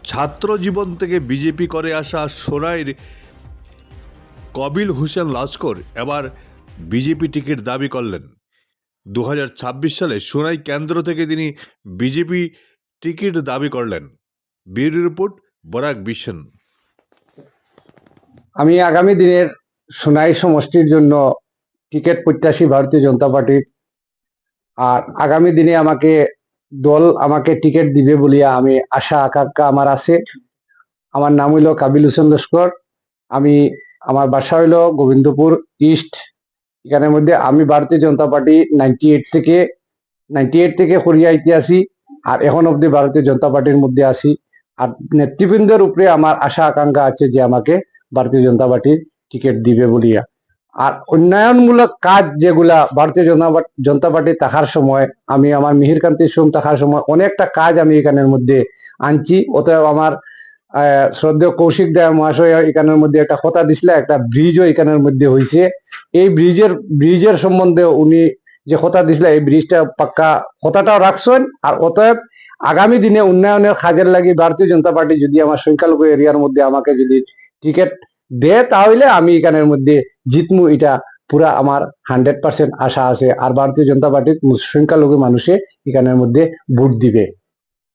ছাত্র জীবন থেকে বিজেপি করে আসা সোনাইর কবিল হোসেন লস্কর এবার বিজেপি টিকিট দাবি করলেন। 2026 সালে সোনাই কেন্দ্র থেকে তিনি বিজেপি টিকিট দাবি করলেন। Bureau report, Barak vision. আমি আগামী দিনের সোনাই সমষ্টির জন্য টিকিট প্রত্যাশী ভারতীয় জনতা পার্টির। আর আগামী দিনে দল আমাকে টিকিট দিবে বলিয়া আমি আশা আকাঙ্ক্ষা আমার আছে। আমার নাম হইল কাবিল হোসেন লস্কর। আমার বাসা হইল গোবিন্দপুর ইস্ট। এখানের মধ্যে আমি ভারতীয় জনতা পার্টি 98 থেকে করিয়া আইতে আসি, আর এখন অব্দি ভারতীয় জনতা পার্টির মধ্যে আছি। আর নেতৃবৃন্দের উপরে আমার আশা আকাঙ্ক্ষা আছে যে আমাকে ভারতীয় জনতা পার্টির টিকিট দিবে বলিয়া। আর উন্নয়নমূলক কাজ যেগুলা ভারতীয় জনতা পার্টি থাকার সময়, আমি আমার মিহিরকান্তি সোম থাকার সময় অনেকটা কাজ আমি এখানের মধ্যে আনছি। অতএব আমার শ্রদ্ধেয় কৌশিক দয়া মহাশয় এখানের মধ্যে একটা কথা দিছিল, একটা ব্রিজও এখানের মধ্যে হয়েছে। এই ব্রিজের সম্বন্ধে উনি যে কথা দিছিল, এই ব্রিজটা পাক্কা কথাটাও রাখছেন। আর অতএব আগামী দিনে উন্নয়নের কাজের লাগি ভারতীয় জনতা পার্টি যদি আমার সংখ্যালঘু এরিয়ার মধ্যে আমাকে যদি টিকিট দেয়, তাহলে আমি এখানের মধ্যে জিতমু। এটা পুরা আমার 100% আশা আছে। আর ভারতীয় জনতা পার্টির সংখ্যালঘু মানুষে এখানের মধ্যে ভোট দিবে।